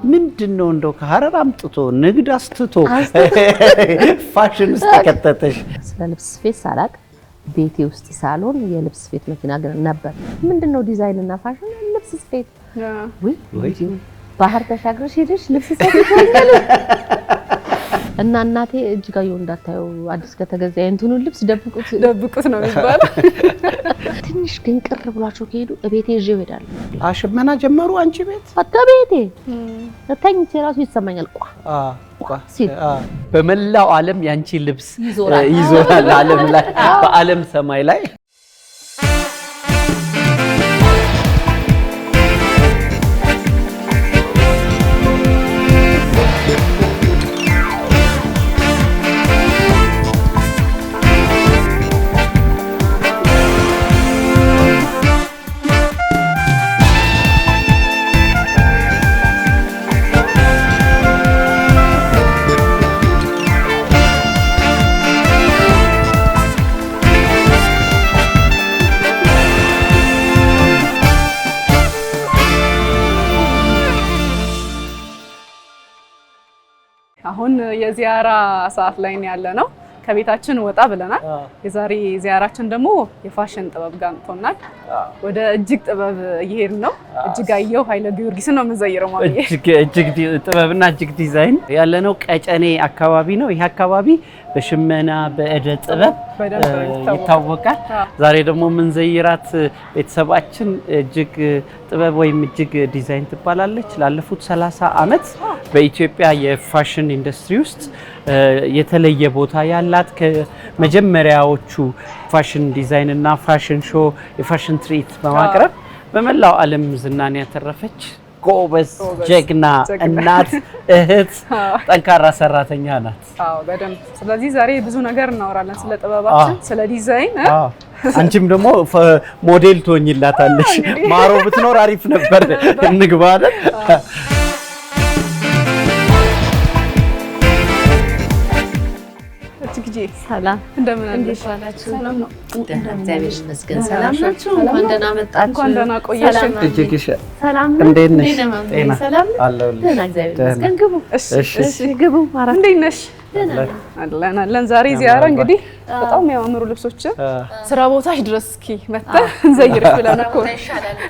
ምንድነው እንደው ከሐረር አምጥቶ ንግድ አስተቶ ፋሽን ውስጥ ከተተሽ? ስለ ልብስ ስፌት ሳላቅ ቤቴ ውስጥ ሳሎን የልብስ ስፌት መኪና ግን ነበር። ምንድነው ዲዛይን እና ፋሽን ልብስ ስፌት? ወይ ባህር ተሻግረሽ ሄደሽ ልብስ ስፌት ታውቂያለሽ? እና እናቴ እጅጋየሁ እንዳታዩ አዲስ ከተገዛ የእንትኑ ልብስ ደብቁት ነው የሚባለው። ትንሽ ግን ቅር ብሏቸው ከሄዱ ቤቴ ይዤው እሄዳለሁ። አሽመና ጀመሩ አንቺ ቤት? በቃ ቤቴ ተኝቼ ራሱ ይሰማኛል ቋ ሲል። በመላው ዓለም ያንቺ ልብስ ይዞራል ዓለም ላይ በዓለም ሰማይ ላይ። አሁን የዚያራ ሰዓት ላይ ያለነው ከቤታችን ወጣ ብለናል። የዛሬ ዚያራችን ደግሞ የፋሽን ጥበብ ጋር እንተናል። ወደ እጅግ ጥበብ እየሄድን ነው። እጅጋየሁ ኃይለ ጊዮርጊስ ነው የምንዘይረው ማለት እጅግ ጥበብና እጅግ ዲዛይን ያለነው ቀጨኔ አካባቢ ነው። ይሄ አካባቢ በሽመና በእደ ጥበብ ይታወቃል። ዛሬ ደግሞ የምንዘይራት ቤተሰባችን እጅግ ጥበብ ወይም እጅግ ዲዛይን ትባላለች። ላለፉት 30 ዓመት በኢትዮጵያ የፋሽን ኢንዱስትሪ ውስጥ የተለየ ቦታ ያላት ከመጀመሪያዎቹ ፋሽን ዲዛይን እና ፋሽን ሾው የፋሽን ትርኢት በማቅረብ በመላው ዓለም ዝናን ያተረፈች ጎበዝ ጀግና እናት እህት ጠንካራ ሰራተኛ ናት። በደንብ። ስለዚህ ዛሬ ብዙ ነገር እናወራለን ስለ ጥበባችን፣ ስለ ዲዛይን። አንቺም ደግሞ ሞዴል ትሆኝላታለሽ። ማሮ ብትኖር አሪፍ ነበር። እንግባ አይደል? ሰላም እንደምን አለሽ? ሰላም ነው። እግዚአብሔር ይመስገን። ሰላም ናችሁ? እንኳን ደህና መጣችሁ። እንኳን ደህና ቆየሽን። እጅግሽ ሰላም ነው። እንዴት ነሽ? ጤና ሰላም አለሁልሽ። ደህና እግዚአብሔር ይመስገን። ግቡ። እሺ ግቡ። ማራ እንዴት ነሽ? አለን። ዛሬ ዚያራ እንግዲህ በጣም የሚያማምሩ ልብሶችን ስራ ቦታሽ ድረስ እስኪ መጣ እንዘይርሽ ብለን እኮ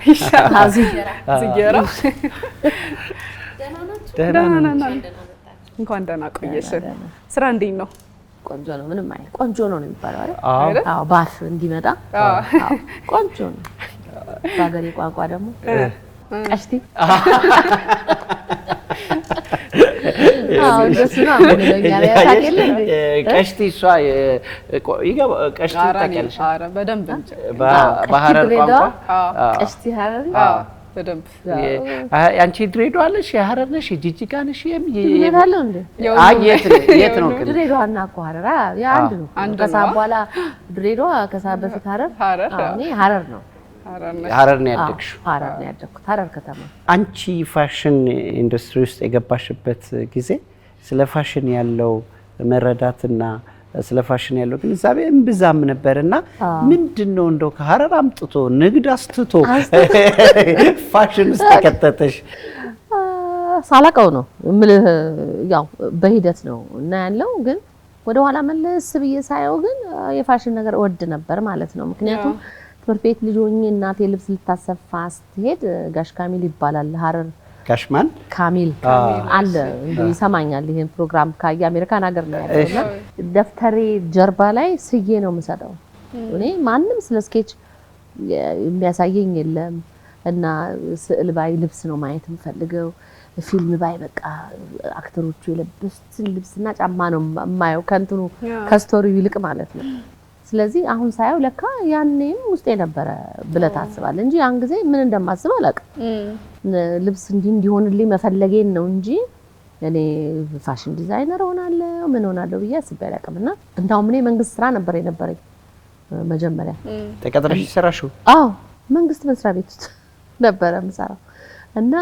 ይሻላል። ዚያራ ደህና ነን። እንኳን ደህና ቆየሽን። ስራ እንዴት ነው? ቆንጆ ነው። ምንም አይደል። ቆንጆ ነው የሚባለው አይደል? አዎ ባፍ እንዲመጣ ቆንጆ ነው። በአገሬ ቋንቋ ደግሞ ቀሽቲ ደስ ነው አምነኛል። ያታቀለ ቀሽቲ እሷ ቀሽቲ ታውቂያለሽ? ኧረ በደንብ በሐረር ቋንቋ ቀሽቲ ሐረር በደንብ አንቺ ድሬዳዋ ነሽ? የሐረር ነሽ? የጂጂጋ ነሽ? ይሄዳለው እንዴ? የት ነው? ድሬዳዋና እኮ ሐረር ያ አንድ ነው። ከዛ በኋላ ድሬዳዋ ከዛ በፊት ሐረር እኔ ሐረር ነው። ሐረር ነው ያደግሽው? ሐረር ነው ያደግኩት። ሐረር ከተማ። አንቺ ፋሽን ኢንዱስትሪ ውስጥ የገባሽበት ጊዜ ስለ ፋሽን ያለው መረዳትና ስለ ፋሽን ያለው ግንዛቤ እምብዛም ነበርና ምንድነው እንደው ከሐረር አምጥቶ ንግድ አስተቶ ፋሽን ውስጥ ከተተሽ? ሳላቀው ነው እምልህ። ያው በሂደት ነው እና ያለው ግን ወደ ኋላ መለስ ብዬ ሳየው ግን የፋሽን ነገር ወድ ነበር ማለት ነው። ምክንያቱም ትምህርት ቤት ልጅ ሆኜ እናቴ ልብስ ልታሰፋ ስትሄድ ጋሽ ካሚል ይባላል ሐረር ጋሽማን ካሚል አለ እንዴ ይሰማኛል። ይሄን ፕሮግራም ካየ አሜሪካን ሀገር ነው ያለውና ደፍተሬ ጀርባ ላይ ስዬ ነው የምሰጠው። እኔ ማንም ስለ ስኬች የሚያሳየኝ የለም እና ስዕል ባይ ልብስ ነው ማየት የምፈልገው። ፊልም ባይ በቃ አክተሮቹ የለበሱት ልብስና ጫማ ነው የማየው ከእንትኑ ከስቶሪው ይልቅ ማለት ነው። ስለዚህ አሁን ሳየው ለካ ያኔም ውስጤ ነበረ ብለህ ታስባለህ እንጂ ያን ጊዜ ምን እንደማስብ አላውቅም። ልብስ እንዲሆንልኝ መፈለጌን ነው እንጂ እኔ ፋሽን ዲዛይነር ሆናለሁ ምን ሆናለሁ ብዬ አስቤ አላውቅምና እንደውም እኔ መንግስት ስራ ነበር የነበረኝ መጀመሪያ። ተቀጥረሽ ሰራሽው? አዎ መንግስት መስሪያ ቤት ውስጥ ነበረ የምሰራው እና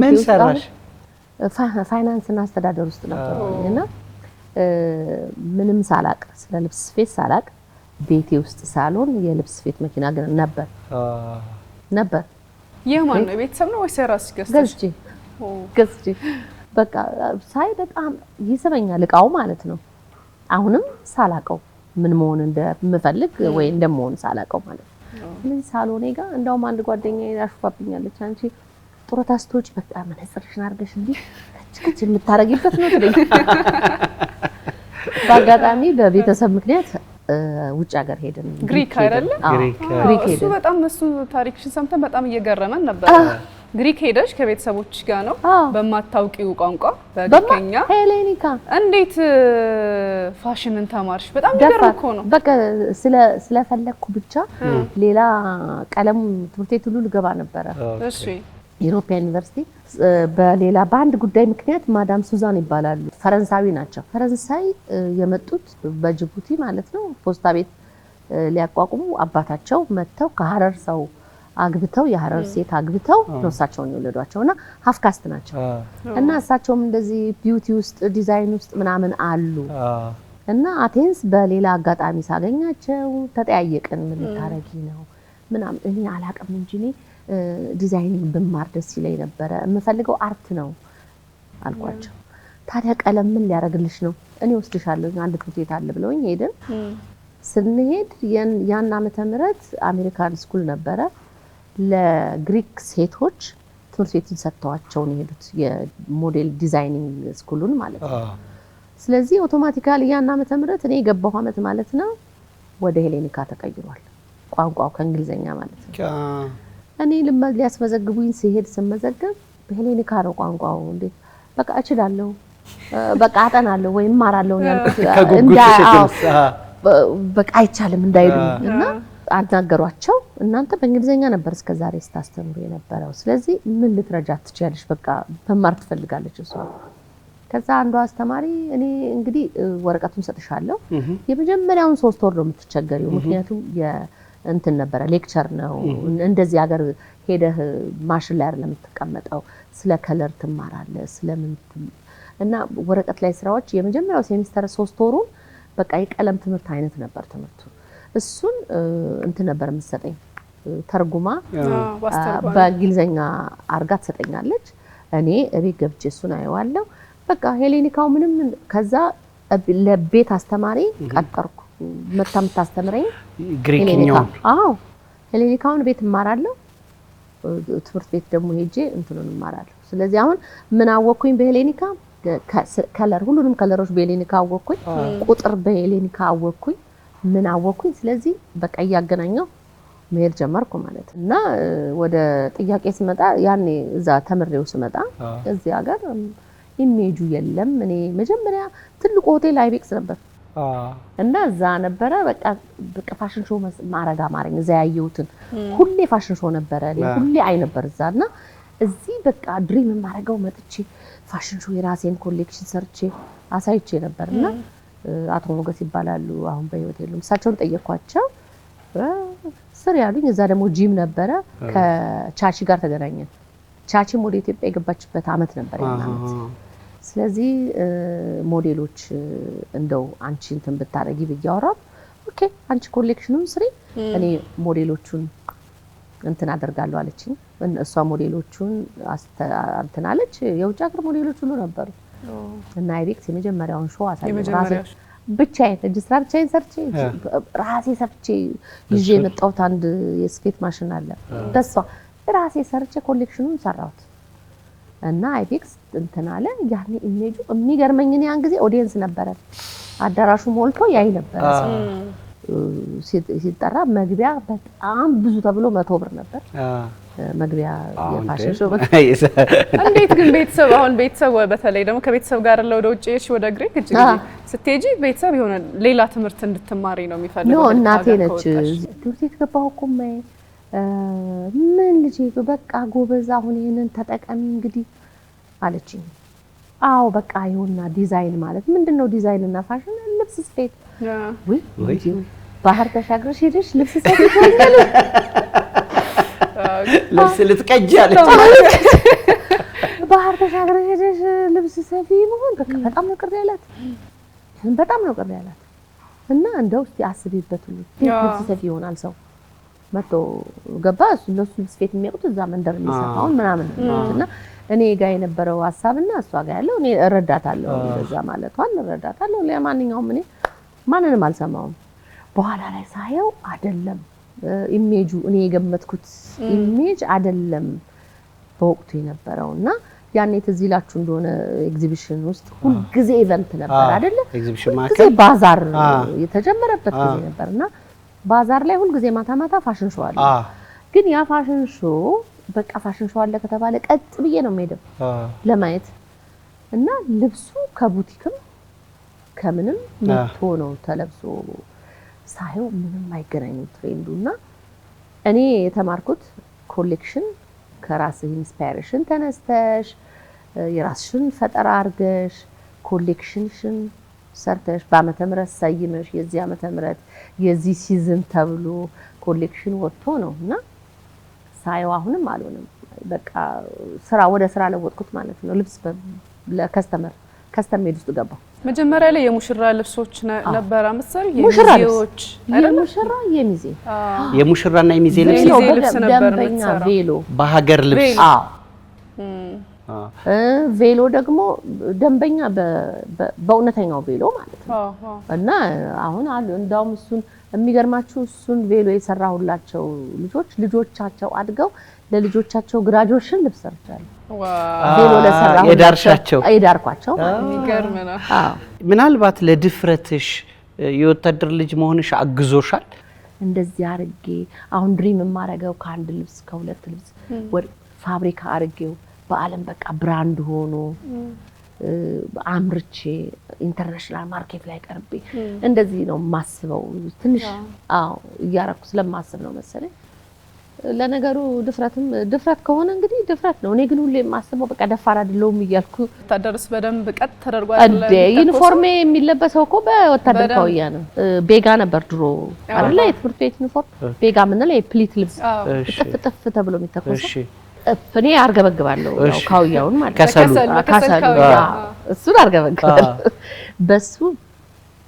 ምን ሰራሽ? ፋይናንስ እና አስተዳደር ውስጥ ነበርኩኝና ምንም ሳላቅ ስለ ልብስ ስፌት ሳላቅ ቤቴ ውስጥ ሳሎን የልብስ ስፌት መኪና ግን ነበር። የማን ነው? ቤተሰብ ነው ወይስ ራስሽ ገዝተሽ? ገዝቼ በቃ ሳይ በጣም ይስበኛል እቃው ማለት ነው። አሁንም ሳላቀው ምን መሆን እንደምፈልግ ወይ እንደምሆን ሳላቀው ማለት ነው። ስለዚህ ሳሎኔ ጋር እንደውም አንድ ጓደኛዬ አሽፋብኛለች አንቺ ጡረታ ስትወጪ በቃ መነጽርሽን አድርገሽ እንዲህ ከች የምታረጊበት ነው ትለኝ። በአጋጣሚ በቤተሰብ ምክንያት ውጭ ሀገር ሄድን። ግሪክ አይደለ? ግሪክ ሄድን። እሱ በጣም እሱ ታሪክሽን ሰምተን በጣም እየገረመን ነበር። ግሪክ ሄደሽ ከቤተሰቦች ጋር ነው በማታውቂው ቋንቋ በግሪክኛ ሄሌኒካ እንዴት ፋሽንን ተማርሽ? በጣም ይገርም እኮ ነው። በቃ ስለፈለኩ ብቻ ሌላ ቀለም ትምህርት ቤት ሁሉ ልገባ ነበረ። እሺ ዩሮፒያን ዩኒቨርሲቲ በሌላ በአንድ ጉዳይ ምክንያት ማዳም ሱዛን ይባላሉ። ፈረንሳዊ ናቸው። ፈረንሳይ የመጡት በጅቡቲ ማለት ነው ፖስታ ቤት ሊያቋቁሙ አባታቸው መተው ከሐረር ሰው አግብተው የሐረር ሴት አግብተው ነው እሳቸውን የወለዷቸውና ሀፍ ካስት ናቸው። እና እሳቸውም እንደዚህ ቢዩቲ ውስጥ ዲዛይን ውስጥ ምናምን አሉ። እና አቴንስ በሌላ አጋጣሚ ሳገኛቸው ተጠያየቅን። ምን ልታረጊ ነው ምናምን እኔ አላቅም እንጂ እኔ ዲዛይኒንግ ብማር ደስ ይለኝ ነበረ የምፈልገው አርት ነው አልኳቸው። ታዲያ ቀለም ምን ሊያረግልሽ ነው? እኔ ወስድሻለሁ አንድ ትምህርት ቤት አለ ብለውኝ ሄድን። ስንሄድ ያን ዓመተ ምህረት አሜሪካን ስኩል ነበረ ለግሪክ ሴቶች ትምህርት ቤትን ሰጥተዋቸው ነው የሄዱት የሞዴል ዲዛይኒንግ ስኩሉን ማለት ነው። ስለዚህ አውቶማቲካሊ ያን ዓመተ ምህረት እኔ የገባሁ ዓመት ማለት ነው ወደ ሄሌኒካ ተቀይሯል ቋንቋው ከእንግሊዘኛ ማለት ነው። እኔ ሊያስመዘግቡኝ ሲሄድ ስመዘገብ በሄሌኒካ ነው ቋንቋው። እንዴት በቃ እችላለሁ በቃ አጠናለሁ ወይ እማራለሁ ያልኩት በቃ አይቻልም እንዳይሉ እና አናገሯቸው። እናንተ በእንግሊዘኛ ነበር እስከዛሬ ስታስተምሩ የነበረው ስለዚህ ምን ልትረጃት ትችያለሽ? በቃ መማር ትፈልጋለች እሷ። ከዛ አንዷ አስተማሪ እኔ እንግዲህ ወረቀቱን ሰጥሻለሁ የመጀመሪያውን 3 ወር ነው የምትቸገሪው ምክንያቱም እንትን ነበረ ሌክቸር ነው እንደዚህ ሀገር ሄደህ ማሽን ላይ አይደለም የምትቀመጠው ስለ ከለር ትማራለህ ስለምን እና ወረቀት ላይ ስራዎች የመጀመሪያው ሴሚስተር 3 ወሩን በቃ የቀለም ትምህርት አይነት ነበር ትምህርቱ። እሱን እንትን ነበር የምትሰጠኝ ተርጉማ በእንግሊዘኛ አርጋ ትሰጠኛለች። እኔ እቤት ገብቼ እሱን አየዋለሁ። በቃ ሄሌኒካው ምንም ከዛ ለቤት አስተማሪ ቀጠርኩ መታ የምታስተምረኝ ግሪክኛው። አዎ ሄሌኒካውን ቤት እማራለሁ ትምህርት ቤት ደግሞ ሄጄ እንትኑን እማራለሁ። ስለዚህ አሁን ምን አወኩኝ በሄሌኒካ ከለር ሁሉንም ከለሮች በሄሌኒካ አወኩኝ። ቁጥር በሄሌኒካ አወኩኝ። ምን አወኩኝ። ስለዚህ በቃ እያገናኘው መሄድ ጀመርኩ ማለት እና ወደ ጥያቄ ስመጣ ያኔ እዛ ተምሬው ስመጣ እዚህ ሀገር ኢሜጁ የለም። እኔ መጀመሪያ ትልቁ ሆቴል አይቤክስ ነበር እና እዛ ነበረ በቃ ፋሽን ሾው ማረጋ ማረኝ እዛ ያየሁትን ሁሌ ፋሽን ሾው ነበረ ሁሌ አይ ነበር እዛና እዚህ በቃ ድሪም ማረጋው መጥቼ ፋሽን ሾው የራሴን ኮሌክሽን ሰርቼ አሳይቼ ነበርና አቶ ሞገስ ይባላሉ አሁን በህይወት የሉም። እሳቸውን ጠየኳቸው ስር ያሉኝ። እዛ ደግሞ ጂም ነበረ ከቻቺ ጋር ተገናኘን። ቻቺም ወደ ኢትዮጵያ የገባችበት አመት ነበር ያን አመት። ስለዚህ ሞዴሎች እንደው አንቺ እንትን ብታረጊ ብያወራው ኦኬ አንቺ ኮሌክሽኑን ስሪ እኔ ሞዴሎቹን እንትን አደርጋለሁ አለችኝ። እሷ ሞዴሎቹን አስተናለች። የውጭ ሀገር ሞዴሎች ሁሉ ነበሩ እና አይቤክስ የመጀመሪያውን ሾው አሳየኝ ራሴ ብቻዬን እጅ ስራ ብቻዬን ሰርቼ ራሴ ሰርቼ ይዤ የመጣሁት አንድ የስፌት ማሽን አለ ደሷ ራሴ ሰርቼ ኮሌክሽኑን ሰራሁት እና አይቤክስ እንትን አለ። ያኔ ኢሜጁ የሚገርመኝ ነው ያን ጊዜ ኦዲየንስ ነበረ አዳራሹ ሞልቶ ያይ ነበር። ሲጠራ መግቢያ በጣም ብዙ ተብሎ 100 ብር ነበር መግቢያ የፋሽን ሾው። እንዴት ግን ቤተሰብ አሁን ቤተሰብ በተለይ ደግሞ ከቤተሰብ ጋር ወደ ውጭ ወደ ግሪክ እጅ ስትሄጂ ቤተሰብ የሆነ ሌላ ትምህርት እንድትማሪ ነው የሚፈልገው? ነው እናቴ ነች ትምህርት ቤት ገባሁ እኮ ምን ልጄ በቃ ጎበዝ አሁን ይሄንን ተጠቀሚ እንግዲህ አለችኝ። አዎ በቃ ይሁንና ዲዛይን ማለት ምንድነው? ዲዛይን እና ፋሽን ልብስ ስፌት ወይ ባህር ተሻግረሽ ሄደሽ ልብስ ስፌት ትሆኛለሽ ልብስ ልትቀጂ አለች። ባህር ተሻግረሽ ሄደሽ ልብስ ሰፊ መሆን በቃ በጣም ነው ቅር ያላት በጣም ነው ቅር ያላት እና እንደው እስቲ አስቢበት ሁሉ ልብስ ሰፊ ይሆናል ሰው መጥቶ ገባ። እሱ ለሱ ስፌት የሚያውቁት እዛ መንደር የሚሰፋውን ምናምን እና እኔ ጋር የነበረው ሐሳብና እሷ ጋር ያለው እኔ እረዳታለሁ እንደዛ ማለቷን እረዳታለሁ። ለማንኛውም እኔ ማንንም አልሰማውም። በኋላ ላይ ሳየው አይደለም ኢሜጁ እኔ የገመትኩት ኢሜጅ አይደለም በወቅቱ የነበረውና ያኔ ትዝ ይላችሁ እንደሆነ ኤግዚቢሽን ውስጥ ሁሉ ጊዜ ኢቨንት ነበር አይደለ? ኤግዚቢሽን ጊዜ ማከል ባዛር የተጀመረበት ጊዜ ነበርና ባዛር ላይ ሁሉ ጊዜ ማታ ፋሽን ሾው አለ። ግን ያ ፋሽን ሾው በቃ ፋሽን ሾው አለ ከተባለ ቀጥ ብዬ ነው የምሄደው ለማየት እና ልብሱ ከቡቲክም ከምንም መጥቶ ነው ተለብሶ ሳይው ምንም አይገናኝም ትሬንዱና እኔ የተማርኩት ኮሌክሽን ከራስህ ኢንስፓይሬሽን ተነስተሽ የራስሽን ፈጠራ አርገሽ ኮሌክሽንሽን ሰርተሽ በአመተ ምህረት ሳይመሽ የዚህ አመተ ምህረት የዚህ ሲዝን ተብሎ ኮሌክሽን ወጥቶ ነውና ሳይው አሁንም አልሆነም። በቃ ወደ ስራ ለወጥኩት ማለት ነው። ልብስ ለከስተመር ሜድ ውስጥ ገባ። መጀመሪያ ላይ የሙሽራ ልብሶች ነበር አመሰል የሚዜዎች የሚዜ የሙሽራና የሚዜ ልብስ ነበር ደንበኛ ቬሎ በሀገር ልብስ ቬሎ ደግሞ ደንበኛ በእውነተኛው ቬሎ ማለት ነው እና አሁን አሉ እንዳውም እሱን የሚገርማችሁ እሱን ቬሎ የሰራሁላቸው ልጆቻቸው አድገው ለልጆቻቸው ግራጁዌሽን ልብስ ሰርቻለሁ። ቬሎ ለሰራሁ የዳርኳቸው የሚገርም ነው። ምናልባት ለድፍረትሽ የወታደር ልጅ መሆንሽ አግዞሻል? እንደዚህ አርጌ አሁን ድሪም የማረገው ከአንድ ልብስ ከሁለት ልብስ ወደ ፋብሪካ አርጌው በአለም በቃ ብራንድ ሆኖ አምርቼ ኢንተርናሽናል ማርኬት ላይ ቀርቤ እንደዚህ ነው ማስበው። ትንሽ እያረኩ ስለማስብ ነው መሰለኝ። ለነገሩ ድፍረት ከሆነ እንግዲህ ድፍረት ነው። እኔ ግን ሁሌ ማስበው በቃ ደፋር አይደለሁም እያልኩ ወታደርስ በደንብ ቀጥ ተደርጓል አይደል? ዩኒፎርም የሚለበሰው እኮ በወታደር ካውያ ነው። ቤጋ ነበር ድሮ አይደል? የትምህርት ቤት ዩኒፎርም ቤጋ ምን ላይ ፕሊት ልብስ ጥፍ ተብሎ የሚተኮሰው እኔ አርገበግባለሁ ያው ካውያውን ማለት ከሰሉ እሱን አርገበግባለሁ። በሱ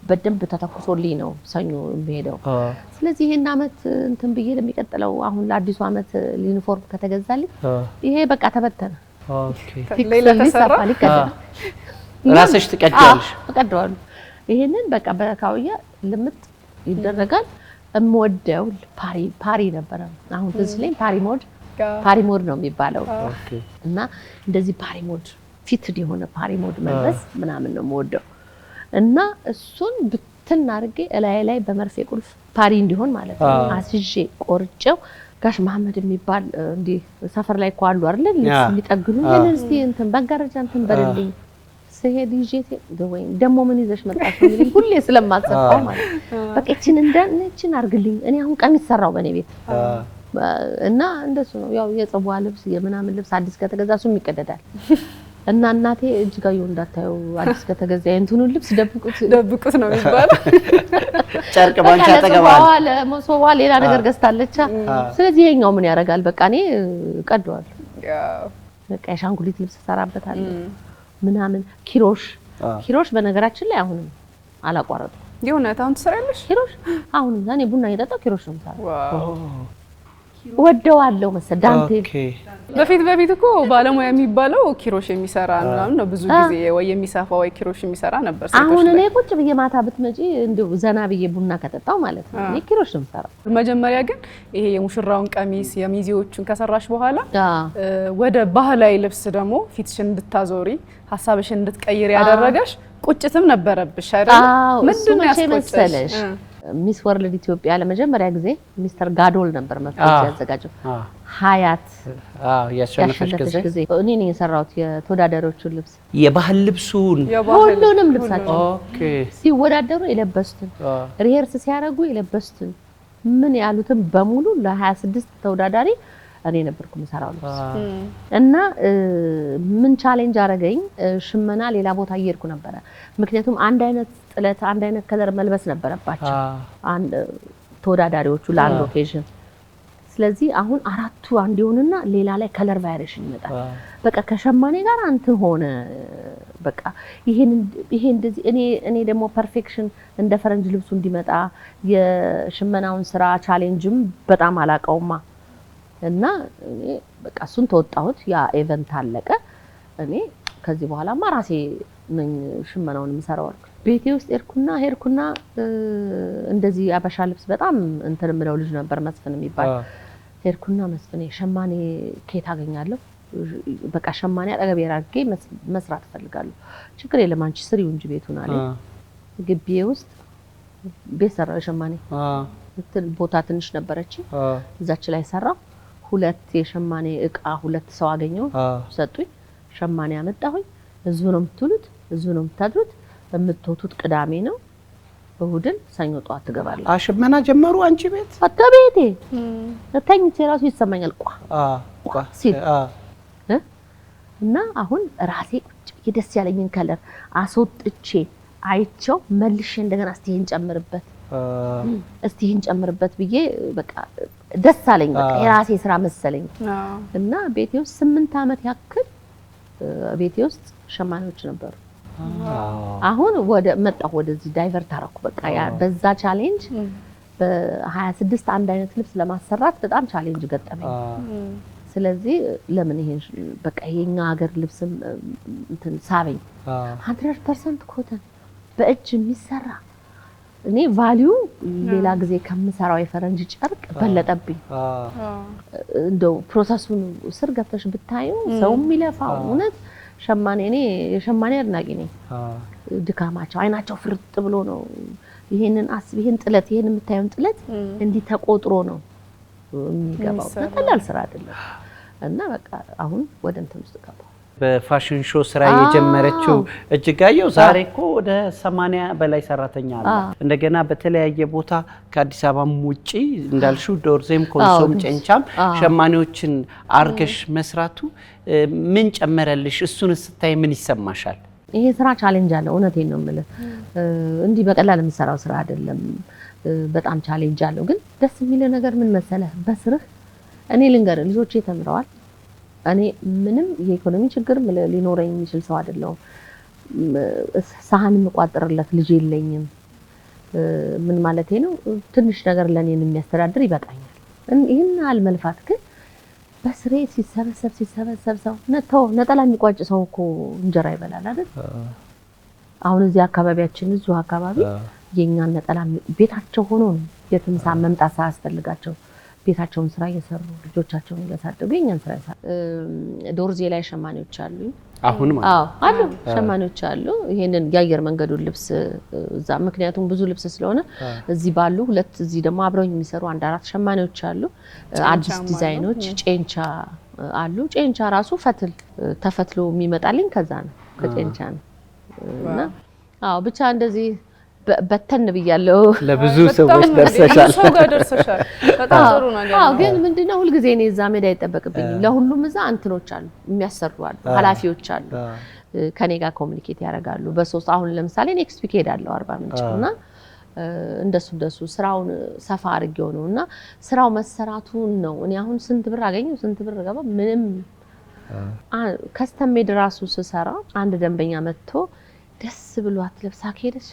በደንብ ተተኩሶልኝ ነው ሰኞ የሚሄደው። ስለዚህ ይሄን አመት እንትን ብዬ ለሚቀጥለው አሁን ለአዲሱ አመት ዩኒፎርም ከተገዛልኝ ይሄ በቃ ተበተነ። ኦኬ ሌላ ተሰራ ራስሽ ትቀጫለሽ? ተቀደዋል። ይሄንን በቃ በካውያ ልምጥ ይደረጋል። እምወደው ፓሪ ነበር። አሁን ትዝ ይለኝ ፓሪ ሞድ ነው የሚባለው እና እንደዚህ ፓሪ ሞድ ፊትድ የሆነ ፓሪ ሞድ መልበስ ምናምን ነው የምወደው እና እሱን ብትን አድርጌ ላይ በመርፌ ቁልፍ ፓሪ እንዲሆን ማለት ነው አስይዤ ቆርጬው ጋሽ መሐመድ የሚባል እንዲህ ሰፈር ላይ እኮ አሉ አይደል የሚጠግኑ እስቲ እንትን በጋረጃ እንትን በልልኝ ስሄድ ይዤት ወይ ደሞ ምን ይዘሽ መጣሽ የሚልኝ ሁሌ ስለማጸፋው ማለት በቃ እቺን አርግልኝ። እኔ አሁን ቀሚስ ሰራው በኔ ቤት እና እንደሱ ነው ያው የጽዋ ልብስ የምናምን ልብስ አዲስ ከተገዛ እሱም ይቀደዳል እና እናቴ እጅጋየሁ እንዳታየው አዲስ ከተገዛ እንትኑን ልብስ ደብቁት ነው የሚባለው። ጨርቅ ባንቻ ተገባለ ለሞሶዋ ሌላ ነገር ገዝታለች። ስለዚህ ይሄኛው ምን ያደርጋል በቃ እኔ ቀደዋለሁ። በቃ የሻንጉሊት ልብስ ሰራበታለሁ ምናምን። ኪሮሽ በነገራችን ላይ አሁንም አላቋረጥኩም። የሆነ ታውን ትሰራለሽ ኪሮሽ? አሁንም እኔ ቡና እየጠጣሁ ኪሮሽ ነው የምሰራው። ወደዋለሁ መሰል ዳንቴል። በፊት እኮ ባለሙያ የሚባለው ኪሮሽ የሚሰራ ነው ብዙ ጊዜ ወይ የሚሰፋ ወይ ኪሮሽ የሚሰራ ነበር። አሁን እኔ ቁጭ ብዬ ማታ ብትመጪ እንደው ዘና ብዬ ቡና ከጠጣው ማለት ነው እኔ ኪሮሽ ነው የምሰራው። መጀመሪያ ግን ይሄ የሙሽራውን ቀሚስ የሚዜዎቹን ከሰራሽ በኋላ ወደ ባህላዊ ልብስ ደግሞ ፊትሽን እንድታዞሪ ሀሳብሽን እንድትቀይሪ ያደረገሽ ቁጭትም ነበረብሽ አይደል? ምንድነው ያስቆጨሽ? ሚስ ወርልድ ኢትዮጵያ ለመጀመሪያ ጊዜ ሚስተር ጋዶል ነበር መጥቶ ያዘጋጀው ሀያት ያሸነፈች ጊዜ እኔ ነኝ የሰራሁት የተወዳዳሪዎቹን ልብስ የባህል ልብሱን ሁሉንም ልብሳቸው ሲወዳደሩ የለበሱትን ሪሄርስ ሲያደርጉ የለበሱትን ምን ያሉትን በሙሉ ለ26 ተወዳዳሪ እኔ ነበርኩ የምሰራው ልብስ እና ምን ቻሌንጅ አረገኝ ሽመና ሌላ ቦታ እየሄድኩ ነበር። ምክንያቱም አንድ አይነት ጥለት አንድ አይነት ከለር መልበስ ነበረባቸው አንድ ተወዳዳሪዎቹ ለአንድ ኦኬዥን። ስለዚህ አሁን አራቱ አንድ ይሆንና ሌላ ላይ ከለር ቫሪዬሽን ይመጣል። በቃ ከሸማኔ ጋር አንተ ሆነ በቃ ይሄ እንደዚህ እኔ ደግሞ ፐርፌክሽን እንደ ፈረንጅ ልብሱ እንዲመጣ የሽመናውን ስራ ቻሌንጅም በጣም አላቀውማ እና እኔ በቃ እሱን ተወጣሁት ያ ኢቨንት አለቀ እኔ ከዚህ በኋላማ ራሴ ነኝ ሽመናውን የምሰራው ቤቴ ውስጥ ሄድኩና እንደዚህ አበሻ ልብስ በጣም እንትን ምለው ልጅ ነበር መስፍን የሚባል ሄድኩና መስፍኔ ሸማኔ ከየት አገኛለሁ በቃ ሸማኔ አጠገቤ አድርጌ መስራት ፈልጋለሁ ችግር የለም አንቺ ስሪው እንጂ ቤቱን አለ ግቢዬ ውስጥ ቤት ሰራው ሸማኔ ቦታ ትንሽ ነበረች እዛች ላይ ሰራው ሁለት የሸማኔ እቃ ሁለት ሰው አገኘው ሰጡኝ ሸማኔ አመጣሁኝ እዚሁ ነው የምትውሉት እዚሁ ነው የምታድሩት የምትወጡት ቅዳሜ ነው እሁድን ሰኞ ጧት ትገባለች ሽመና ጀመሩ አንቺ ቤት አታቤቴ ተኝቼ ራሱ ይሰማኛል ቋ ሲል እና አሁን ራሴ ደስ ያለኝን ከለር አስወጥቼ አይቸው መልሼ እንደገና እስቲ ይሄን ጨምርበት ብዬ በቃ ደስ አለኝ በቃ የራሴ ስራ መሰለኝ እና ቤቴ ውስጥ 8 አመት ያክል ቤቴ ውስጥ ሸማኔዎች ነበሩ አሁን ወደዚህ ዳይቨርት አረኩ በቃ ያ በዛ ቻሌንጅ በ26 አንድ አይነት ልብስ ለማሰራት በጣም ቻሌንጅ ገጠመኝ ስለዚህ ለምን ይሄን በቃ የኛ ሀገር ልብስም እንትን ሳበኝ 100% ኮተን በእጅ የሚሰራ እኔ ቫልዩ ሌላ ጊዜ ከምሰራው የፈረንጅ ጨርቅ በለጠብኝ እንደው ፕሮሰሱን ስር ገብተሽ ብታዩ ሰው የሚለፋው እውነት ሸማኔ እኔ የሸማኔ አድናቂ ነኝ ድካማቸው አይናቸው ፍርጥ ብሎ ነው ይሄንን ይሄን ጥለት ይሄን የምታዩን ጥለት እንዲህ ተቆጥሮ ነው የሚገባው ቀላል ስራ አይደለም እና በቃ አሁን ወደ እንትን ውስጥ ገባሁ በፋሽን ሾው ስራ የጀመረችው እጅጋየሁ ዛሬ እኮ ወደ 80 በላይ ሰራተኛ አለ እንደገና በተለያየ ቦታ ከአዲስ አበባም ውጪ እንዳልሽው ዶርዜም ኮንሶም ጨንቻም ሸማኔዎችን አርገሽ መስራቱ ምን ጨመረልሽ እሱን ስታይ ምን ይሰማሻል ይሄ ስራ ቻሌንጅ አለ እውነቴን ነው የምልህ እንዲህ በቀላል የምሰራው ስራ አይደለም በጣም ቻሌንጅ አለው ግን ደስ የሚል ነገር ምን መሰለህ በስርህ እኔ ልንገር ልጆቼ ተምረዋል እኔ ምንም የኢኮኖሚ ችግር ሊኖረኝ የሚችል ሰው አይደለም ሳህን መቋጠርለት ልጅ የለኝም ምን ማለቴ ነው ትንሽ ነገር ለኔን የሚያስተዳድር ይበቃኛል ይሄን አልመልፋት ግን በስሬ ሲሰበሰብ ሰው ነጠላ የሚቋጭ ሰው እኮ እንጀራ ይበላል አይደል አሁን እዚህ አካባቢያችን እዚሁ አካባቢ የኛን ነጠላ ቤታቸው ሆኖ የትምሳ መምጣት ሳያስፈልጋቸው ቤታቸውን ስራ እየሰሩ ልጆቻቸውን እያሳደጉ የኛን ስራ ይሰራሉ ዶርዜ ላይ ሸማኔዎች አሉ አሁን ማለት አሉ ሸማኔዎች አሉ ይሄንን የአየር መንገዱን ልብስ እዛ ምክንያቱም ብዙ ልብስ ስለሆነ እዚህ ባሉ ሁለት እዚህ ደግሞ አብረውኝ የሚሰሩ አንድ አራት ሸማኔዎች አሉ አዲስ ዲዛይኖች ጨንቻ አሉ ጨንቻ ራሱ ፈትል ተፈትሎ የሚመጣልኝ ከዛ ነው ከጨንቻ ነው እና ብቻ እንደዚህ በተን ብያለሁ ለብዙ ሰዎች ደርሰሻል ሰው ጋር ደርሰሻል በጣም ጥሩ ነገር ነው ግን ምንድነው ሁሉ ጊዜ እኔ እዛ ሜዳ አይጠበቅብኝም ለሁሉም እዛ አንትኖች አሉ የሚያሰሩ አሉ ኃላፊዎች አሉ ከኔ ጋር ኮሙኒኬት ያደርጋሉ በሶስት አሁን ለምሳሌ ኔክስት ዊክ ሄዳለሁ 40 ምንጭና እንደሱ ስራውን ሰፋ አድርጌው ነውና ስራው መሰራቱን ነው እኔ አሁን ስንት ብር አገኘው ስንት ብር ገባ ምንም ከስተም ሜድ ራሱ ስሰራ አንድ ደንበኛ መጥቶ ደስ ብሏት ለብሳ ከሄደች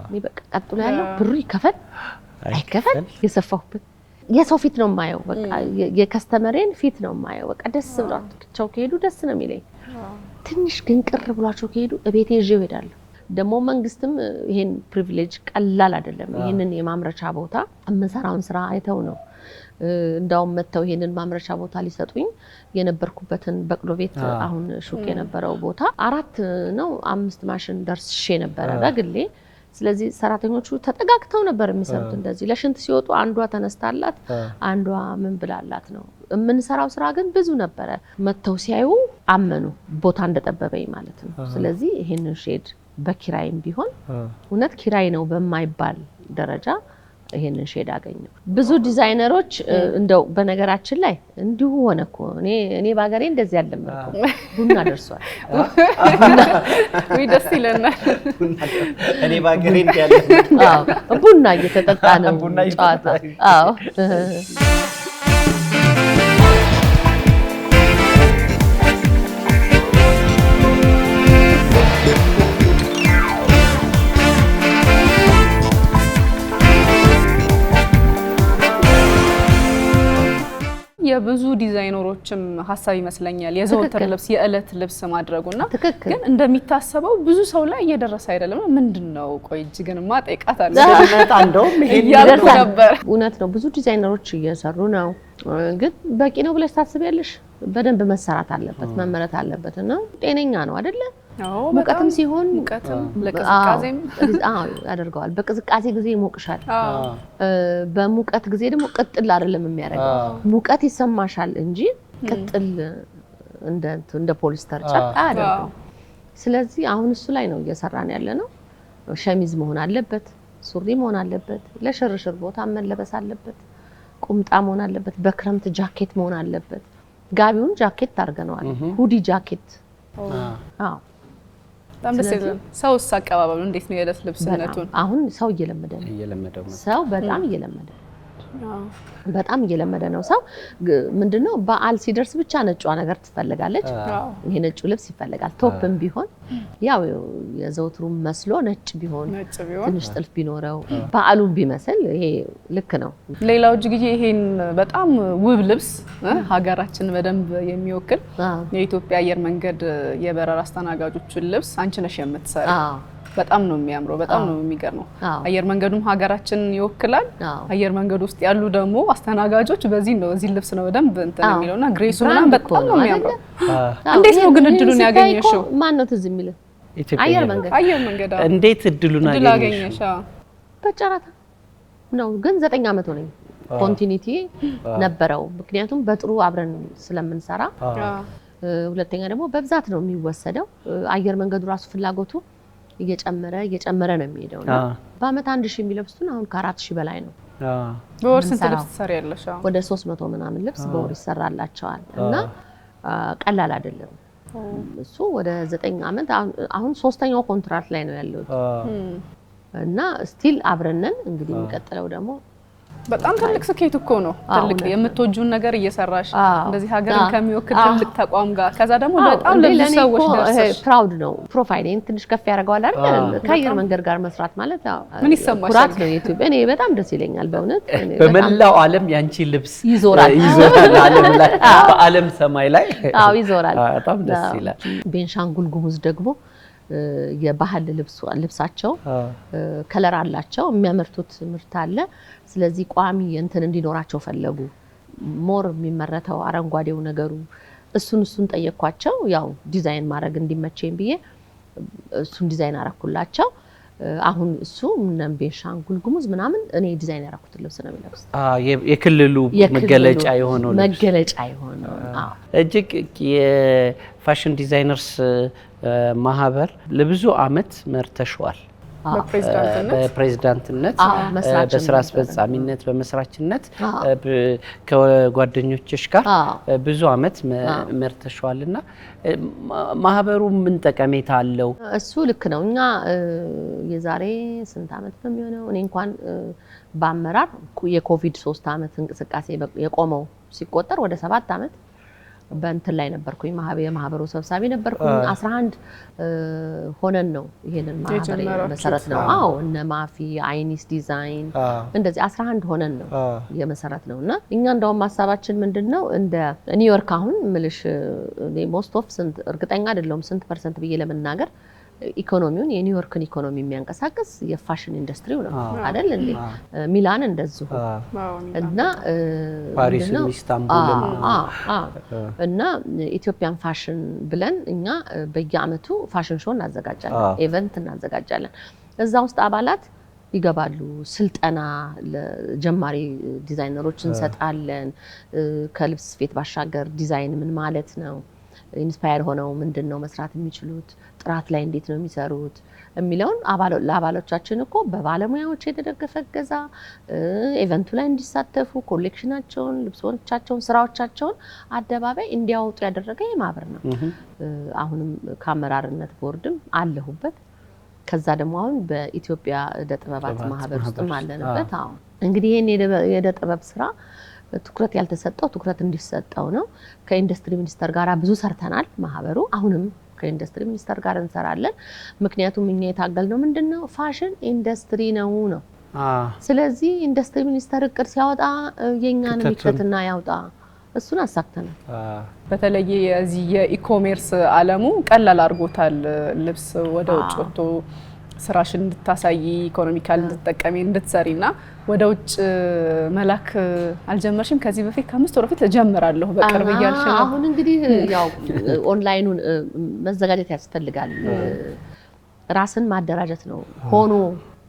እኔ በቃ ቀጥሎ ያለው ብሩ ይከፈል አይከፈል የሰፋሁበት የሰው ፊት ነው የማየው በቃ የከስተመሬን ፊት ነው የማየው በቃ ደስ ብሏቸው ከሄዱ ደስ ነው የሚለኝ ትንሽ ግን ቅር ብሏቸው ከሄዱ እቤቴ ይዤው እሄዳለሁ ደግሞ መንግስትም ይሄን ፕሪቪሌጅ ቀላል አይደለም ይሄንን የማምረቻ ቦታ አመሰራውን ስራ አይተው ነው እንዳውም መተው ይሄንን ማምረቻ ቦታ ሊሰጡኝ የነበርኩበትን በቅሎ ቤት አሁን ሹክ የነበረው ቦታ 4 ነው 5 ማሽን ደርሼ ነበር በግሌ ስለዚህ ሰራተኞቹ ተጠጋግተው ነበር የሚሰሩት እንደዚህ ለሽንት ሲወጡ አንዷ ተነስታላት አንዷ ምን ብላላት ነው የምንሰራው ስራ ግን ብዙ ነበር መተው ሲያዩ አመኑ ቦታ እንደጠበበኝ ማለት ነው ስለዚህ ይሄንን ሼድ በኪራይም ቢሆን እውነት ኪራይ ነው በማይባል ደረጃ ይሄንን ሼድ አገኘው ብዙ ዲዛይነሮች እንደው በነገራችን ላይ እንዲሁ ሆነኮ እኔ ባገሬ እንደዚህ ያለምርኩ ቡና ደርሷል ወይ ደስ ይለናል እኔ ባገሬ እንዲያለ ቡና እየተጠጣ ነው ጨዋታ የብዙ ዲዛይነሮችም ሀሳብ ይመስለኛል የዘወትር ልብስ የእለት ልብስ ማድረጉና ግን እንደሚታሰበው ብዙ ሰው ላይ እየደረሰ አይደለም። ምንድነው? ቆይ እጅግንማ ጠይቃታለሁ እንደውም ይሄ ነበር። እውነት ነው ብዙ ዲዛይነሮች እየሰሩ ነው። ግን በቂ ነው ብለሽ ታስቢያለሽ? በደንብ መሰራት አለበት መመረት አለበት እና ጤነኛ ነው አይደለ? ሙቀትም ሲሆን ለቅዝቃዜም ያደርገዋል። በቅዝቃዜ ጊዜ ይሞቅሻል። በሙቀት ጊዜ ደግሞ ቅጥል አይደለም የሚያደርገው። ሙቀት ይሰማሻል እንጂ ቅጥል እንደ ፖሊስተር ጨርቅ አይደለም። ስለዚህ አሁን እሱ ላይ ነው እየሰራን ያለ ነው። ሸሚዝ መሆን አለበት፣ ሱሪ መሆን አለበት፣ ለሽርሽር ቦታ መለበስ አለበት፣ ቁምጣ መሆን አለበት፣ በክረምት ጃኬት መሆን አለበት። ጋቢውን ጃኬት አድርገነዋል። ሁዲ ጃኬት በጣም ደስ ይላል። ሰውስ አቀባበሉ እንዴት ነው? የዕለት ልብስነቱን አሁን ሰው እየለመደ ነው። ሰው በጣም እየለመደ በጣም እየለመደ ነው። ሰው ምንድነው በዓል ሲደርስ ብቻ ነጯ ነገር ትፈልጋለች። ይሄ ነጩ ልብስ ይፈልጋል። ቶፕም ቢሆን ያው የዘውትሩ መስሎ ነጭ ቢሆን ትንሽ ጥልፍ ቢኖረው በዓሉን ቢመስል ይሄ ልክ ነው። ሌላው እጅግ ይሄን በጣም ውብ ልብስ ሀገራችን በደንብ የሚወክል የኢትዮጵያ አየር መንገድ የበረራ አስተናጋጆችን ልብስ አንቺ ነሽ የምትሰሪው። በጣም ነው የሚያምረው። በጣም ነው የሚገርመው። አየር መንገዱም ሀገራችን ይወክላል። አየር መንገዱ ውስጥ ያሉ ደግሞ አስተናጋጆች በዚህ ልብስ ነው በደንብ እንትን የሚለውና ግሬሱ ምናምን በጣም ነው የሚያምረው። እንዴት ነው ግን እድሉን ያገኘሽው? ማን ነው ትዝ የሚለው? አየር መንገድ እንዴት እድሉን አገኘሽ? በጨረታ ነው። ግን 9 አመት ሆነኝ። ኮንቲኒቲ ነበረው። ምክንያቱም በጥሩ አብረን ስለምንሰራ፣ ሁለተኛ ደግሞ በብዛት ነው የሚወሰደው። አየር መንገዱ ራሱ ፍላጎቱ እየጨመረ ነው የሚሄደው ነው። በአመት 1000 የሚለብሱን አሁን ከ4000 በላይ ነው። በወር ስንት ልብስ ትሰሪያለሽ? ወደ 300 ምናምን ልብስ በወር ይሰራላቸዋል እና ቀላል አይደለም እሱ። ወደ 9 አመት አሁን 3ኛው ኮንትራክት ላይ ነው ያለው እና ስቲል አብረነን እንግዲህ የሚቀጥለው ደግሞ በጣም ትልቅ ስኬት እኮ ነው። ትልቅ የምትወጁን ነገር እየሰራሽ እንደዚህ ሀገርን ከሚወክል ትልቅ ተቋም ጋር ከዛ ደግሞ በጣም ለብዙ ሰዎች ደርሰሽ ፕራውድ ነው። ፕሮፋይሌን ትንሽ ከፍ ያደርገዋል አይደል? ከአየር መንገድ ጋር መስራት ማለት ምን ይሰማሻል? ኩራት ነው የኢትዮጵያ። እኔ በጣም ደስ ይለኛል በእውነት። በመላው ዓለም ያንቺ ልብስ ይዞራል ዓለም ላይ በዓለም ሰማይ ላይ ይዞራል። በጣም ደስ ይላል። ቤንሻንጉል ጉሙዝ ደግሞ የባህል ልብሳቸው ከለር አላቸው። የሚያመርቱት ምርት አለ። ስለዚህ ቋሚ እንትን እንዲኖራቸው ፈለጉ። ሞር የሚመረተው አረንጓዴው ነገሩ እሱን ጠየኳቸው። ያው ዲዛይን ማድረግ እንዲመቸኝ ብዬ እሱን ዲዛይን አረኩላቸው። አሁን እሱ ቤንሻንጉል ጉሙዝ ምናምን እኔ ዲዛይን ያረኩት ልብስ ነው የሚለብስ። የክልሉ መገለጫ የሆነው እጅግ የፋሽን ዲዛይነርስ ማህበር ለብዙ አመት መርተሽዋል። በፕሬዝዳንትነት በስራ አስፈጻሚነት በመስራችነት ከጓደኞችሽ ጋር ብዙ አመት መርተሽዋልና ማህበሩ ምን ጠቀሜታ አለው? እሱ ልክ ነው። እኛ የዛሬ ስንት አመት ነው የሚሆነው? እኔ እንኳን በአመራር የኮቪድ 3 አመት እንቅስቃሴ የቆመው ሲቆጠር ወደ 7 አመት በእንትን ላይ ነበርኩኝ። የማህበሩ ሰብሳቢ ነበርኩኝ። 11 ሆነን ነው ይሄንን ማህበር መሰረት ነው። እነ ማፊ አይኒስ ዲዛይን እንደዚህ 11 ሆነን ነው የመሰረት ነውና እኛ እንደውም ሐሳባችን ምንድነው እንደ ኒውዮርክ አሁን ምልሽ ሞስት ኦፍ ስንት እርግጠኛ አይደለም ስንት ፐርሰንት ብዬ ለመናገር ኢኮኖሚውን የኒውዮርክን ኢኮኖሚ የሚያንቀሳቅስ የፋሽን ኢንዱስትሪው ነው አይደል እንዴ? ሚላን እንደዚሁ እና ፓሪስ፣ ኢስታንቡል እና ኢትዮጵያን ፋሽን ብለን እኛ በየአመቱ ፋሽን ሾው እናዘጋጃለን፣ ኢቨንት እናዘጋጃለን። እዛ ውስጥ አባላት ይገባሉ። ስልጠና ለጀማሪ ዲዛይነሮች እንሰጣለን። ከልብስ ስፌት ባሻገር ዲዛይን ምን ማለት ነው፣ ኢንስፓየር ሆነው ምንድነው መስራት የሚችሉት፣ ጥራት ላይ እንዴት ነው የሚሰሩት የሚለውን ለአባሎቻችን እኮ በባለሙያዎች የተደገፈ ገዛ ኢቨንቱ ላይ እንዲሳተፉ ኮሌክሽናቸውን፣ ልብሶቻቸውን፣ ስራዎቻቸውን አደባባይ እንዲያወጡ ያደረገ የማህበር ነው። አሁንም ከአመራርነት ቦርድም አለሁበት። ከዛ ደግሞ አሁን በኢትዮጵያ እደ ጥበባት ማህበር ውስጥም አለንበት። እንግዲህ ይሄን የእደ ጥበብ ስራ ትኩረት ያልተሰጠው ትኩረት እንዲሰጠው ነው። ከኢንዱስትሪ ሚኒስቴር ጋር ብዙ ሰርተናል። ማህበሩ አሁንም ከኢንዱስትሪ ሚኒስቴር ጋር እንሰራለን። ምክንያቱም እኛ የታገልነው ምንድነው ፋሽን ኢንዱስትሪ ነው። ስለዚህ ኢንዱስትሪ ሚኒስቴር እቅድ ሲያወጣ የኛን ምክትትና ያውጣ እሱን አሳክተናል። በተለይ የዚህ የኢኮሜርስ ዓለሙ ቀላል አድርጎታል። ልብስ ወደ ውጭ ወጥቶ ስራሽን እንድታሳይ ኢኮኖሚካል እንድትጠቀሚ እንድትሰሪና ወደ ውጭ መላክ አልጀመርሽም? ከዚህ በፊት ከ5 ወር በፊት እጀምራለሁ በቅርብ እያልሽ ነው። አሁን እንግዲህ ያው ኦንላይኑን መዘጋጀት ያስፈልጋል። ራስን ማደራጀት ነው፣ ሆኖ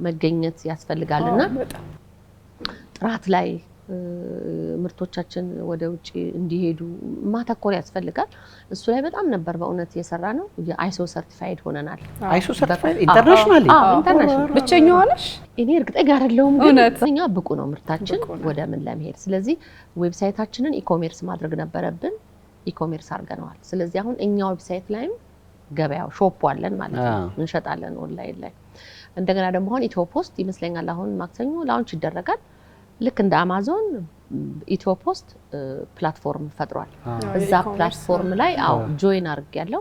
መገኘት ያስፈልጋልና ጥራት ላይ ምርቶቻችን ወደ ውጪ እንዲሄዱ ማተኮር ያስፈልጋል። እሱ ላይ በጣም ነበር በእውነት የሰራ ነው። የአይሶ ሰርቲፋይድ ሆነናል። አይሶ ሰርቲፋይድ ኢንተርናሽናል ብቸኛው ነሽ? እኔ እርግጠኛ አይደለሁም፣ ግን እኛ ብቁ ነው ምርታችን ወደ ምን ለመሄድ። ስለዚህ ዌብሳይታችንን ኢኮሜርስ ማድረግ ነበረብን። ኢኮሜርስ አድርገነዋል። ስለዚህ አሁን እኛ ዌብሳይት ላይም ገበያው ሾፕ አለን ማለት ነው፣ እንሸጣለን ኦንላይን ላይ። እንደገና ደግሞ አሁን ኢትዮ ፖስት ይመስለኛል አሁን ማክሰኞ ላውንች ይደረጋል። ልክ እንደ አማዞን ኢትዮ ፖስት ፕላትፎርም ፈጥሯል። እዛ ፕላትፎርም ላይ ጆይን አድርጌያለሁ።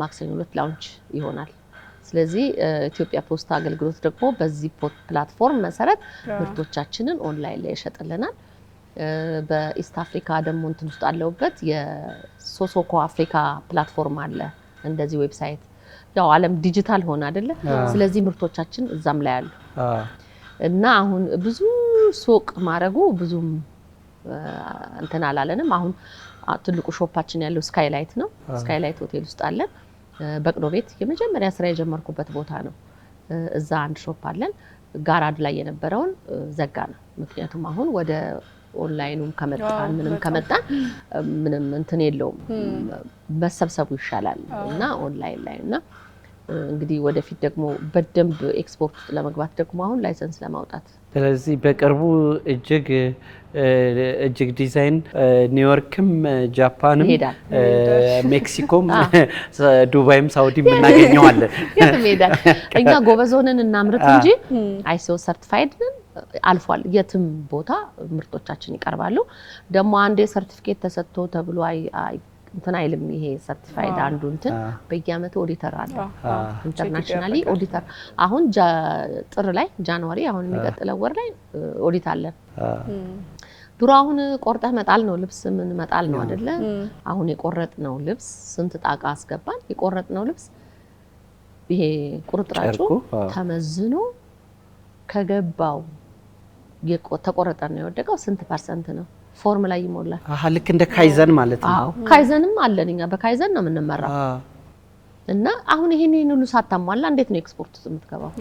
ማክሰኞ ዕለት ላውንች ይሆናል። ስለዚህ ኢትዮጵያ ፖስታ አገልግሎት ደግሞ በዚህ ፕላትፎርም መሰረት ምርቶቻችንን ኦንላይን ላይ ይሸጥልናል። በኢስት አፍሪካ ደግሞ እንትን ውስጥ አለውበት የሶሶኮ አፍሪካ ፕላትፎርም አለ። እንደዚህ ዌብሳይት ያው ዓለም ዲጂታል ሆነ አይደለ? ስለዚህ ምርቶቻችን እዛም ላይ አሉ እና አሁን ብዙ ሱቅ ማድረጉ ብዙም እንትን አላለንም። አሁን ትልቁ ሾፓችን ያለው ስካይላይት ነው። ስካይላይት ሆቴል ውስጥ አለን። በቅሎ ቤት የመጀመሪያ ስራ የጀመርኩበት ቦታ ነው። እዛ አንድ ሾፕ አለን። ጋራድ ላይ የነበረውን ዘጋ ነው። ምክንያቱም አሁን ወደ ኦንላይኑም ከመጣን ምንም እንትን የለውም፣ መሰብሰቡ ይሻላል እና ኦንላይን ላይ እና እንግዲህ ወደፊት ደግሞ በደንብ ኤክስፖርት ለመግባት ደግሞ አሁን ላይሰንስ ለማውጣት ስለዚህ በቅርቡ እጅግ ዲዛይን ኒውዮርክም ጃፓንም ሜክሲኮም ዱባይም ሳውዲም እናገኘዋለን። የትም ሄዳል። እኛ ጎበዝ ሆነን እናምርት እንጂ አይሶ ሰርቲፋይድ አልፏል። የትም ቦታ ምርቶቻችን ይቀርባሉ። ደግሞ አንዴ ሰርቲፊኬት ተሰጥቶ ተብሎ እንትን አይልም። ይሄ ሰርቲፋይድ አንዱ እንትን በየአመቱ ኦዲተር አለ፣ ኢንተርናሽናሊ ኦዲተር። አሁን ጥር ላይ ጃንዋሪ አሁን የሚቀጥለው ወር ላይ ኦዲት አለን። ድሮ አሁን ቆርጠህ መጣል ነው ልብስ ምን መጣል ነው አይደለ? አሁን የቆረጥነው ልብስ ስንት ጣቃ አስገባን? የቆረጥነው ልብስ ይሄ ቁርጥራጩ ተመዝኖ ከገባው ተቆረጠ ነው የወደቀው ስንት ፐርሰንት ነው ፎርም ላይ ይሞላል። ልክ እንደ ካይዘን ማለት ነው። አዎ ካይዘንም አለን። እኛ በካይዘን ነው የምንመራው። እና አሁን ይሄን ሁሉ ሳታሟላ እንዴት ነው ኤክስፖርት ውስጥ የምትገባው?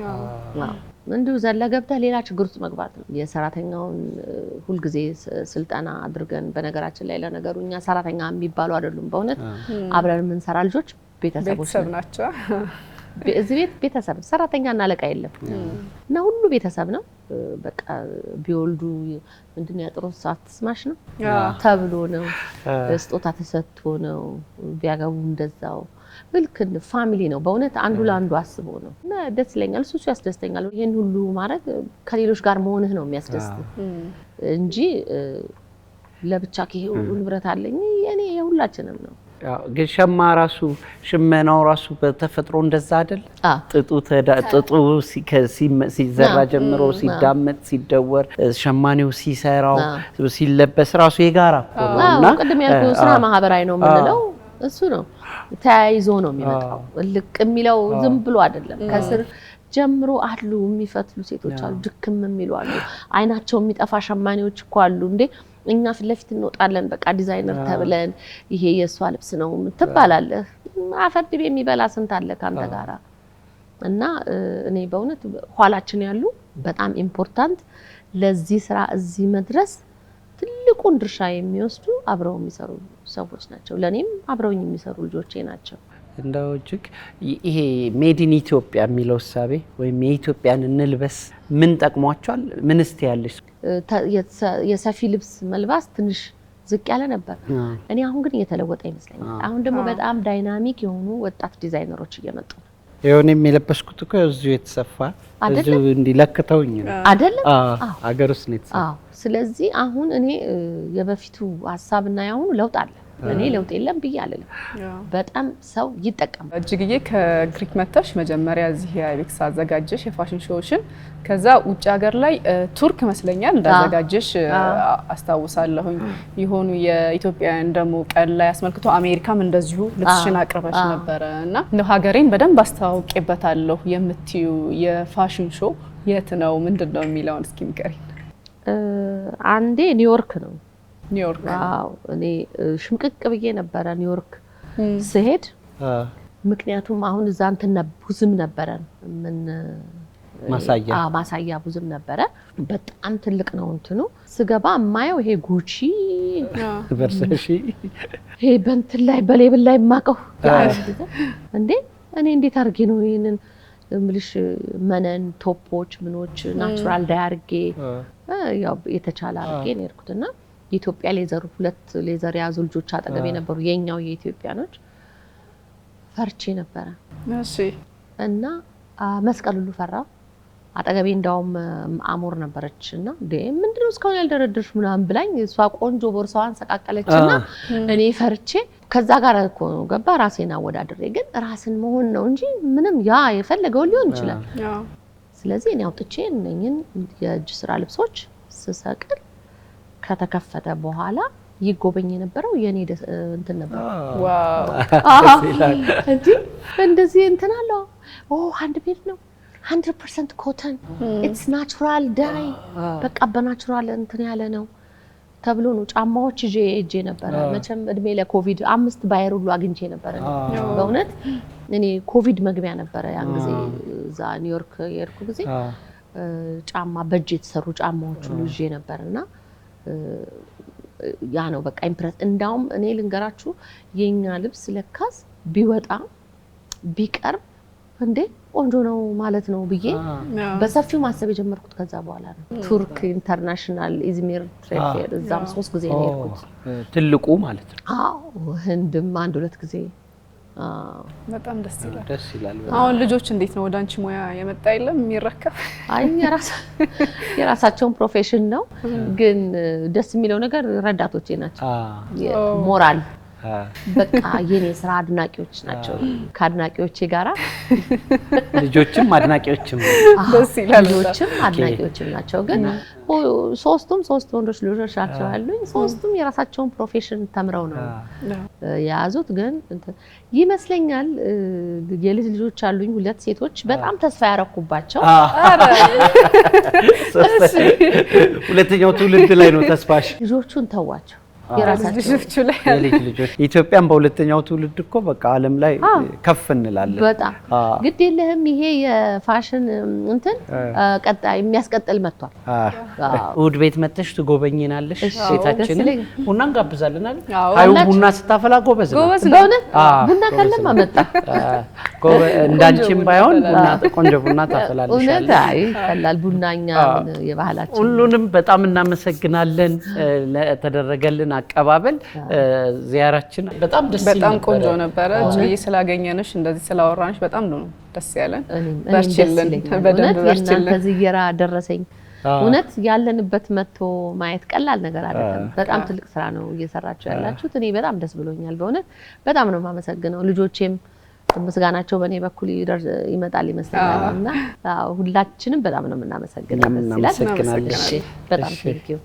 እንዲሁ ዘለ ገብተህ ሌላ ችግር ውስጥ መግባት ነው። የሰራተኛውን ሁልጊዜ ስልጠና አድርገን በነገራችን ላይ ለነገሩ እኛ ሰራተኛ የሚባሉ አይደሉም። በእውነት አብረን የምንሰራ ልጆች ቤተሰቦች ናቸው። እዚህ ቤት ቤተሰብ ሰራተኛና አለቃ የለም እና ሁሉ ቤተሰብ ነው። በቃ ቢወልዱ ምንድነው ያጥሮት ሰዓት ስማሽ ነው ተብሎ ነው፣ ስጦታ ተሰጥቶ ነው፣ ቢያገቡ እንደዛው ልክ ፋሚሊ ነው። በእውነት አንዱ ለአንዱ አስቦ ነው እና ደስ ይለኛል። እሱ ያስደስተኛል። ይሄን ሁሉ ማድረግ ከሌሎች ጋር መሆንህ ነው የሚያስደስት እንጂ ለብቻ ከይው ንብረት አለኝ የኔ የሁላችንም ነው። ግን ሸማ ራሱ ሽመናው ራሱ በተፈጥሮ እንደዛ አይደል? ጥጡ ሲዘራ ጀምሮ ሲዳመጥ ሲደወር ሸማኔው ሲሰራው ሲለበስ ራሱ የጋራ ነውና ቅድም ያልኩት ስራ ማህበራዊ ነው የምንለው እሱ ነው። ተያይዞ ነው የሚመጣው። ልቅ የሚለው ዝም ብሎ አይደለም። ከስር ጀምሮ አሉ የሚፈትሉ ሴቶች አሉ፣ ድክም የሚሉ አሉ፣ አይናቸው የሚጠፋ ሸማኔዎች እኮ አሉ። እንዴ እኛ ፊት ለፊት እንወጣለን በቃ ዲዛይነር ተብለን ይሄ የሷ ልብስ ነው ትባላለህ። አፈርድቤ የሚበላ ስንት አለ ካንተ ጋራ። እና እኔ በእውነት ኋላችን ያሉ በጣም ኢምፖርታንት ለዚህ ስራ እዚህ መድረስ ትልቁን ድርሻ የሚወስዱ አብረው የሚሰሩ ሰዎች ናቸው። ለኔም አብረውኝ የሚሰሩ ልጆቼ ናቸው። እንደው እጅግ ይሄ ሜድ ኢን ኢትዮጵያ የሚለው እሳቤ ወይም የኢትዮጵያን እንልበስ ምን ጠቅሟቸዋል? ምንስ ያለሽ? የሰፊ ልብስ መልባስ ትንሽ ዝቅ ያለ ነበር። እኔ አሁን ግን እየተለወጠ ይመስለኛል። አሁን ደግሞ በጣም ዳይናሚክ የሆኑ ወጣት ዲዛይነሮች እየመጡ ነው። የሆነም የለበስኩት እኮ እዚሁ የተሰፋ እዚሁ እንዲለክተውኝ ነው አይደለም? አገር ውስጥ ነው የተሰፋ። ስለዚህ አሁን እኔ የበፊቱ ሐሳብና ያሁኑ ለውጥ አለ። እኔ ለውጥ የለም ብዬ አልልም። በጣም ሰው ይጠቀማል። እጅግዬ ከግሪክ መጥተሽ መጀመሪያ እዚህ የቤክስ አዘጋጀሽ የፋሽን ሾውሽን፣ ከዛ ውጭ ሀገር ላይ ቱርክ መስለኛል እንዳዘጋጀሽ አስታውሳለሁኝ። የሆኑ የኢትዮጵያውያን ደግሞ ቀን ላይ አስመልክቶ አሜሪካም እንደዚሁ ልብስሽን አቅርበሽ ነበረ እና ነው ሀገሬን በደንብ አስተዋውቄበታለሁ የምትዩ የፋሽን ሾው የት ነው ምንድነው የሚለውን እስኪ ንገሪኝ። አንዴ ኒውዮርክ ነው። ኒውዮርክ? አዎ እኔ ሽምቅቅ ብዬ ነበረ ኒውዮርክ ስሄድ። ምክንያቱም አሁን እዛ እንትን ብዙም ነበረን ምን ማሳያ ብዙም ነበረ። በጣም ትልቅ ነው እንትኑ። ስገባ የማየው ይሄ ጉቺ ቨርሳሺ ይሄ በእንትን ላይ በሌብል ላይ ማቀው እንዴ እኔ እንዴት አድርጌ ነው ይሄንን ምልሽ መነን ቶፖች ምኖች ናቹራል ዳይ አድርጌ ያው የተቻለ አድርጌ ነው ያልኩትና የኢትዮጵያ ሌዘር 2 ሌዘር ያዙ ልጆች አጠገብ የነበሩ የኛው የኢትዮጵያኖች ፈርቼ ነበረ። እሺ። እና መስቀል ሁሉ ፈራ። አጠገቤ እንዳውም አሞር ነበረችና ምንድነው እስካሁን ያልደረደርሽ ምናምን ብላኝ እሷ ቆንጆ ቦርሳዋን ሰቃቀለችና እኔ ፈርቼ ከዛ ጋር እኮ ነው ገባ ራሴን አወዳድሬ። ግን ራስን መሆን ነው እንጂ ምንም ያ የፈለገው ሊሆን ይችላል። ስለዚህ እኔ አውጥቼ እነኝን የእጅ ስራ ልብሶች ስሰቅል ከተከፈተ በኋላ ይጎበኝ የነበረው የኔ እንትን ነበር። ዋው እንደዚህ እንትን አለው። ሃንድ ሜድ ነው 100% ኮተን ኢትስ ናቹራል ዳይ በቃ በናቹራል እንትን ያለ ነው ተብሎ ነው። ጫማዎች እጄ ነበር። መቼም እድሜ ለኮቪድ 5 ባየር ሁሉ አግኝቼ ነበር። በእውነት እኔ ኮቪድ መግቢያ ነበር ያን ጊዜ እዛ ኒውዮርክ የርኩ ጊዜ ጫማ በእጅ የተሰሩ ጫማዎች ሁሉ እጄ ነበርና ያ ነው በቃ ኢምፕረስ። እንዳውም እኔ ልንገራችሁ የኛ ልብስ ለካስ ቢወጣ ቢቀርብ እንዴ ቆንጆ ነው ማለት ነው ብዬ በሰፊው ማሰብ የጀመርኩት ከዛ በኋላ ነው። ቱርክ ኢንተርናሽናል ኢዝሚር ትሬድ ፌር እዛም 3 ጊዜ ነው የሄድኩት። ትልቁ ማለት ነው። አዎ ህንድም 1-2 ጊዜ። በጣም ደስ ይላል። ደስ ይላል። አሁን ልጆች እንዴት ነው ወዳንቺ ሙያ የመጣ የለም የሚረከብ? አይ የራሳቸውን ፕሮፌሽን ነው። ግን ደስ የሚለው ነገር ረዳቶቼ ናቸው። ሞራል በቃ የኔ ስራ አድናቂዎች ናቸው። ከአድናቂዎቼ ጋራ ልጆችም አድናቂዎችም ደስ ይላል። ልጆችም አድናቂዎችም ናቸው። ግን ሶስቱም ወንዶች ልጆች ናቸው ያሉኝ። ሶስቱም የራሳቸውን ፕሮፌሽን ተምረው ነው የያዙት። ግን ይመስለኛል የልጅ ልጆች አሉኝ 2 ሴቶች በጣም ተስፋ ያረኩባቸው። ሁለተኛው ትውልድ ላይ ነው ተስፋሽ። ልጆቹን ተዋቸው የራሳቸው ላይ የልጅ ልጆች ኢትዮጵያም በሁለተኛው ትውልድ እኮ በቃ ዓለም ላይ ከፍ እንላለን። በጣም ግድ የለህም። ይሄ የፋሽን እንትን ቀጣይ የሚያስቀጥል መጥቷል። እሑድ ቤት መጥተሽ ትጎበኝናለሽ። ቤታችንን ቡና እንጋብዛለን አይደል? አዩ ቡና ስታፈላ ጎበዝ ነው። በእውነት ቡና ካለም አመጣ እንዳንቺም ባይሆን ቡና ቆንጆ ቡና ታፈላልሻለሽ። እውነት አይ ቀላል ቡናኛ የባህላችን። ሁሉንም በጣም እናመሰግናለን ለተደረገልን አቀባበል። ዚያራችን በጣም ደስ ይላል። በጣም ቆንጆ ነበረ። እጅዬ ስላገኘንሽ እንደዚህ ስላወራንሽ በጣም ነው ደስ ያለን። በርችልን በደንብ በርችልን። ከዚያራ ደረሰኝ። እውነት ያለንበት መጥቶ ማየት ቀላል ነገር አይደለም። በጣም ትልቅ ስራ ነው እየሰራችሁ ያላችሁት። እኔ በጣም ደስ ብሎኛል። በእውነት በጣም ነው የማመሰግነው። ልጆቼም ምስጋናቸው በእኔ በኩል ይመጣል ይመስላልና ሁላችንም በጣም ነው የምናመሰግነው። እናመሰግናለን። በጣም ቴንኪው።